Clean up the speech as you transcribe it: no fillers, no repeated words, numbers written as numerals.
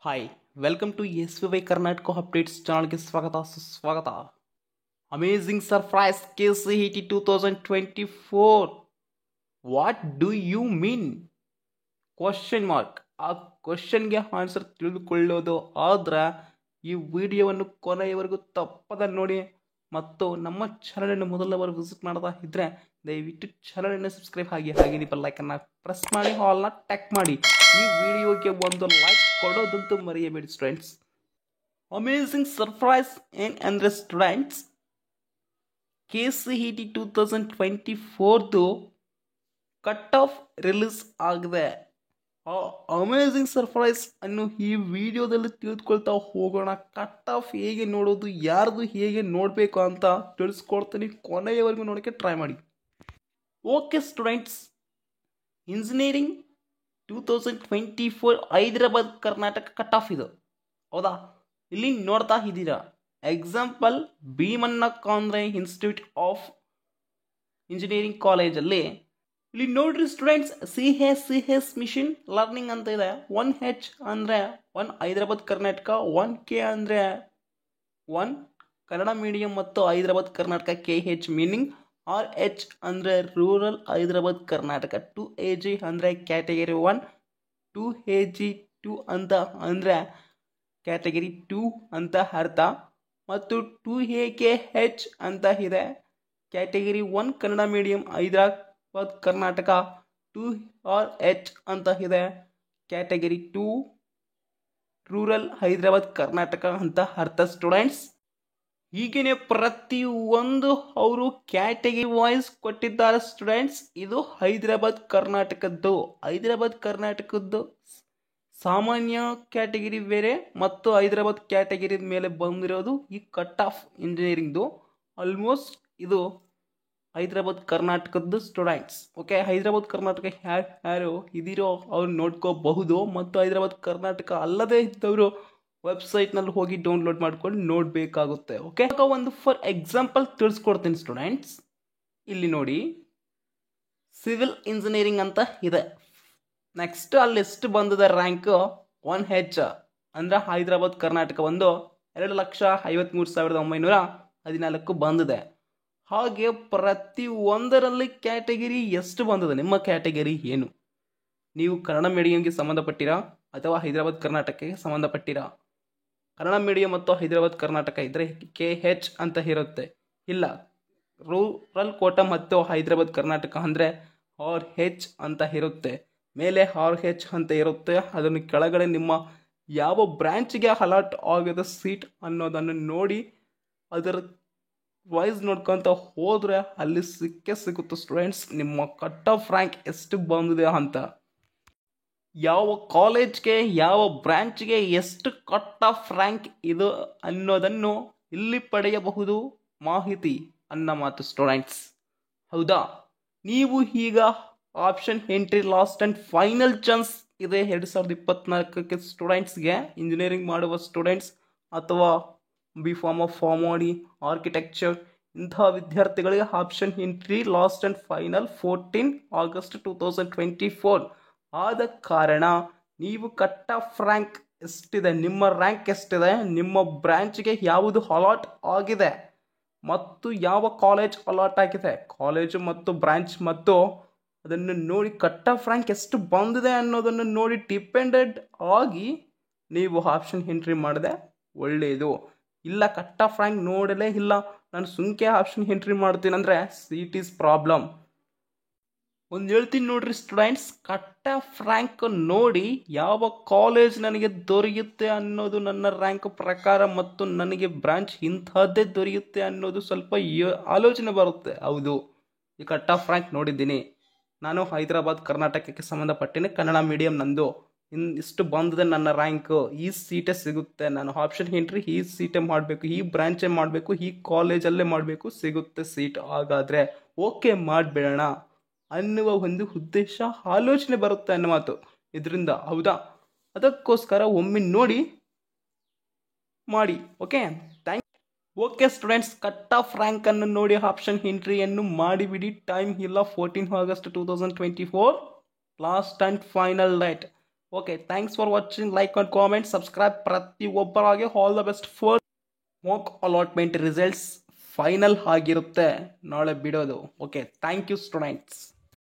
Hi welcome to S V Y Karnataka updates ಚಾನಲ್ಗೆ ಸ್ವಾಗತ ಸುಸ್ವಾಗತ. Amazing surprise KCET 2024. What do you mean? Question mark. ಆ ಕ್ವಶನ್ಗೆ answer ತಿಳಿದುಕೊಳ್ಳೋದು ಆದ್ರೆ ಈ ವಿಡಿಯೋವನ್ನು ಕೊನೆಯವರೆಗೂ ತಪ್ಪದ ನೋಡಿ. ಮತ್ತು ನಮ್ಮ ಚಾನಲನ್ನು ಮೊದಲ ಬಾರಿ ವಿಸಿಟ್ ಮಾಡ್ತಾ ಇದ್ರೆ ದಯವಿಟ್ಟು ಚಾನಲನ್ನು ಸಬ್ಸ್ಕ್ರೈಬ್ ಆಗಿ ಹಾಗೆ ನೀವು ಲೈಕನ್ನು ಪ್ರೆಸ್ ಮಾಡಿ ಹಾಲ್ನ ಟ್ಯಾಗ್ ಮಾಡಿ. ಈ ವಿಡಿಯೋಗೆ ಒಂದು ಲೈಕ್ ಕೊಡೋದಂತೂ ಮರೆಯಬೇಡಿ ಸ್ಟೂಡೆಂಟ್ಸ್. ಅಮೇಝಿಂಗ್ ಸರ್ಪ್ರೈಸ್ ಏನ್ ಅಂದರೆ students, KCET 2024 cut off release ಆಗಿದೆ. ಆ ಅಮೇಝಿಂಗ್ ಸರ್ಪ್ರೈಸ್ ಅನ್ನು ಈ ವಿಡಿಯೋದಲ್ಲಿ ತಿಳಿದುಕೊಳ್ತಾ ಹೋಗೋಣ. ಕಟ್ ಆಫ್ ಹೇಗೆ ನೋಡೋದು, ಯಾರ್ದು ಹೇಗೆ ನೋಡಬೇಕು ಅಂತ ತಿಳಿಸ್ಕೊಡ್ತೀನಿ. ಕೊನೆಯವರೆಗೂ ನೋಡೋಕ್ಕೆ ಟ್ರೈ ಮಾಡಿ. Okay students, engineering 2024 Hyderabad Karnataka cut off ಇದು ಹೌದಾ? ಇಲ್ಲಿ ನೋಡ್ತಾ ಇದ್ದೀರಾ. Example Bheemanna Khandre institute of engineering ಕಾಲೇಜಲ್ಲಿ ಇಲ್ಲಿ ನೋಡ್ರಿ students, C S machine learning ಅಂತ ಇದೆ. 1H ಅಂದರೆ 1 ಹೈದರಾಬಾದ್ ಕರ್ನಾಟಕ, 1K ಅಂದರೆ 1 ಕನ್ನಡ ಮೀಡಿಯಂ ಮತ್ತು Hyderabad Karnataka KH meaning. RH ಅಂದರೆ ರೂರಲ್ ಹೈದರಾಬಾದ್ ಕರ್ನಾಟಕ, 2AG ಅಂದರೆ ಕ್ಯಾಟಗರಿ 1, 2AG 2 ಅಂತ ಅಂದರೆ ಕ್ಯಾಟಗರಿ 2 ಅಂತ ಅರ್ಥ, ಮತ್ತು 2AKH ಅಂತ ಇದೆ category 1 Kannada medium Hyderabad Karnataka, 2RH ಅಂತ ಇದೆ ಕ್ಯಾಟಗರಿ 2 ರೂರಲ್ ಹೈದರಾಬಾದ್ ಕರ್ನಾಟಕ ಅಂತ ಅರ್ಥ ಸ್ಟೂಡೆಂಟ್ಸ್. ಹೀಗೇನೆ ಪ್ರತಿಯೊಂದು ಅವರು ಕ್ಯಾಟಗರಿ ವೈಸ್ ಕೊಟ್ಟಿದ್ದಾರೆ ಸ್ಟೂಡೆಂಟ್ಸ್. ಇದು ಹೈದರಾಬಾದ್ ಕರ್ನಾಟಕದ್ದು ಸಾಮಾನ್ಯ ಕ್ಯಾಟಗರಿ ಬೇರೆ ಮತ್ತು ಹೈದರಾಬಾದ್ ಕ್ಯಾಟಗರಿ ಮೇಲೆ ಬಂದಿರೋದು ಈ ಕಟ್ ಆಫ್ ಇಂಜಿನಿಯರಿಂಗ್ದು. ಆಲ್ಮೋಸ್ಟ್ ಇದು ಹೈದರಾಬಾದ್ ಕರ್ನಾಟಕದ್ದು ಸ್ಟೂಡೆಂಟ್ಸ್. ಓಕೆ, ಹೈದರಾಬಾದ್ ಕರ್ನಾಟಕ ಯಾರು ಇದಿರೋ ಅವ್ರು ನೋಡ್ಕೋಬಹುದು, ಮತ್ತು ಹೈದರಾಬಾದ್ ಕರ್ನಾಟಕ ಅಲ್ಲದೇ ಇದ್ದವರು ವೆಬ್ಸೈಟ್ನಲ್ಲಿ ಹೋಗಿ ಡೌನ್ಲೋಡ್ ಮಾಡ್ಕೊಂಡು ನೋಡಬೇಕಾಗುತ್ತೆ. ಓಕೆ, ಒಂದು ಫಾರ್ ಎಕ್ಸಾಂಪಲ್ ತಿಳಿಸ್ಕೊಡ್ತೀನಿ ಸ್ಟೂಡೆಂಟ್ಸ್. ಇಲ್ಲಿ ನೋಡಿ, ಸಿವಿಲ್ ಇಂಜಿನಿಯರಿಂಗ್ ಅಂತ ಇದೆ. ನೆಕ್ಸ್ಟ್ ಅಲ್ಲಿ ಎಷ್ಟು ಬಂದಿದೆ ರ್ಯಾಂಕ್? 1H ಅಂದರೆ ಹೈದರಾಬಾದ್ ಕರ್ನಾಟಕ ಒಂದು 2,53,914 ಬಂದಿದೆ. ಹಾಗೆ ಪ್ರತಿ ಒಂದರಲ್ಲಿ ಕ್ಯಾಟಗರಿ ಎಷ್ಟು ಬಂದಿದೆ? ನಿಮ್ಮ ಕ್ಯಾಟಗರಿ ಏನು? ನೀವು ಕನ್ನಡ ಮೀಡಿಯಂಗೆ ಸಂಬಂಧಪಟ್ಟಿರಾ ಅಥವಾ ಹೈದರಾಬಾದ್ ಕರ್ನಾಟಕಕ್ಕೆ ಸಂಬಂಧಪಟ್ಟಿರಾ? ಕನ್ನಡ ಮೀಡಿಯಂ ಮತ್ತು ಹೈದರಾಬಾದ್ ಕರ್ನಾಟಕ ಇದ್ದರೆ KH ಅಂತ ಇರುತ್ತೆ. ಇಲ್ಲ, ರೂರಲ್ ಕೋಟ ಮತ್ತು ಹೈದರಾಬಾದ್ ಕರ್ನಾಟಕ ಅಂದರೆ RH ಅಂತ ಇರುತ್ತೆ. ಮೇಲೆ RH ಅಂತ ಇರುತ್ತೆ. ಅದನ್ನು ಕೆಳಗಡೆ ನಿಮ್ಮ ಯಾವ ಬ್ರ್ಯಾಂಚ್ಗೆ ಅಲಾಟ್ ಆಗಿದೆ ಸೀಟ್ ಅನ್ನೋದನ್ನು ನೋಡಿ ಅದರ ವೈಸ್ ನೋಡ್ಕೊತ ಹೋದರೆ ಅಲ್ಲಿ ಸಿಗುತ್ತೆ ಸ್ಟೂಡೆಂಟ್ಸ್ ನಿಮ್ಮ ಕಟ್ ಆಫ್ ರ್ಯಾಂಕ್ ಎಷ್ಟು ಬಂದಿದೆ ಅಂತ. ಯಾವ ಕಾಲೇಜ್ಗೆ ಯಾವ ಬ್ರಾಂಚ್ಗೆ ಎಷ್ಟು ಕಟ್ ಆಫ್ ರ್ಯಾಂಕ್ ಇದು ಅನ್ನೋದನ್ನು ಇಲ್ಲಿ ಪಡೆಯಬಹುದು ಮಾಹಿತಿ ಅನ್ನೋ ಮಾತು ಸ್ಟೂಡೆಂಟ್ಸ್. ಹೌದಾ? ನೀವು ಈಗ option entry last and final chance ಇದೆ 2024ಕ್ಕೆ ಸ್ಟೂಡೆಂಟ್ಸ್ಗೆ. ಇಂಜಿನಿಯರಿಂಗ್ ಮಾಡುವ ಸ್ಟೂಡೆಂಟ್ಸ್ ಅಥವಾ ಫಾರ್ಮಡಿ ಆರ್ಕಿಟೆಕ್ಚರ್ ಇಂತಹ ವಿದ್ಯಾರ್ಥಿಗಳಿಗೆ option entry last and final 14 August 2024 ಆದ ಕಾರಣ ನೀವು ಕಟ್ ಆಫ್ ರ್ಯಾಂಕ್ ಎಷ್ಟಿದೆ, ನಿಮ್ಮ ರ್ಯಾಂಕ್ ಎಷ್ಟಿದೆ, ನಿಮ್ಮ ಬ್ರ್ಯಾಂಚ್ಗೆ ಯಾವುದು ಅಲಾಟ್ ಆಗಿದೆ ಮತ್ತು ಯಾವ ಕಾಲೇಜ್ ಅಲಾಟ್ ಆಗಿದೆ, ಕಾಲೇಜು ಮತ್ತು ಬ್ರಾಂಚ್ ಮತ್ತು ಅದನ್ನು ನೋಡಿ ಕಟ್ ಆಫ್ ರ್ಯಾಂಕ್ ಎಷ್ಟು ಬಂದಿದೆ ಅನ್ನೋದನ್ನು ನೋಡಿ ಡಿಪೆಂಡೆಡ್ ಆಗಿ ನೀವು ಆಪ್ಷನ್ ಎಂಟ್ರಿ ಮಾಡಿದೆ ಒಳ್ಳೆಯದು. ಇಲ್ಲ ಕಟ್ ಆಫ್ ರ್ಯಾಂಕ್ ನೋಡಲೇ ಇಲ್ಲ, ನಾನು ಸುಮ್ಕೆ ಆಪ್ಷನ್ ಎಂಟ್ರಿ ಮಾಡ್ತೀನಿ ಅಂದರೆ ಸೀಟ್ ಈಸ್ ಪ್ರಾಬ್ಲಮ್. ಒಂದು ಹೇಳ್ತೀನಿ ನೋಡ್ರಿ ಸ್ಟೂಡೆಂಟ್ಸ್, ಕಟ್ ಆಫ್ ರ್ಯಾಂಕ್ ನೋಡಿ ಯಾವ ಕಾಲೇಜ್ ನನಗೆ ದೊರೆಯುತ್ತೆ ಅನ್ನೋದು ನನ್ನ ರ್ಯಾಂಕ್ ಪ್ರಕಾರ ಮತ್ತು ನನಗೆ ಬ್ರಾಂಚ್ ಇಂಥದ್ದೇ ದೊರೆಯುತ್ತೆ ಅನ್ನೋದು ಸ್ವಲ್ಪ ಆಲೋಚನೆ ಬರುತ್ತೆ. ಹೌದು, ಈ ಕಟ್ ಆಫ್ ರ್ಯಾಂಕ್ ನೋಡಿದ್ದೀನಿ, ನಾನು ಹೈದರಾಬಾದ್ ಕರ್ನಾಟಕಕ್ಕೆ ಸಂಬಂಧಪಟ್ಟಿನಿ, ಕನ್ನಡ ಮೀಡಿಯಂ ನಂದು, ಇಷ್ಟು ಬಂದಿದೆ ನನ್ನ ರ್ಯಾಂಕು, ಈ ಸೀಟೇ ಸಿಗುತ್ತೆ, ನಾನು ಆಪ್ಷನ್ ಎಂಟ್ರಿ ಈ ಸೀಟೇ ಮಾಡಬೇಕು, ಈ ಬ್ರಾಂಚೇ ಮಾಡಬೇಕು, ಈ ಕಾಲೇಜಲ್ಲೇ ಮಾಡಬೇಕು, ಸಿಗುತ್ತೆ ಸೀಟ್, ಹಾಗಾದರೆ ಓಕೆ ಮಾಡಿಬಿಡೋಣ ಅನ್ನುವ ಒಂದು ಉದ್ದೇಶ ಆಲೋಚನೆ ಬರುತ್ತೆ ಅನ್ನೋ ಮಾತು ಇದರಿಂದ. ಹೌದಾ? ಅದಕ್ಕೋಸ್ಕರ ಒಮ್ಮೆ ನೋಡಿ ಮಾಡಿ. Okay, okay students, cut off ರ್ಯಾಂಕನ್ನು ನೋಡಿ ಆಪ್ಷನ್ ಎಂಟ್ರಿಯನ್ನು ಮಾಡಿಬಿಡಿ. ಟೈಮ್ ಇಲ್ಲ, 14 August 2024 last and final date. Okay, thanks for watching. Like and comment, subscribe ಪ್ರತಿಯೊಬ್ಬರಾಗಿ. All the best for mock allotment results final ಆಗಿರುತ್ತೆ ನಾಳೆ ಬಿಡೋದು. Okay, thank you students.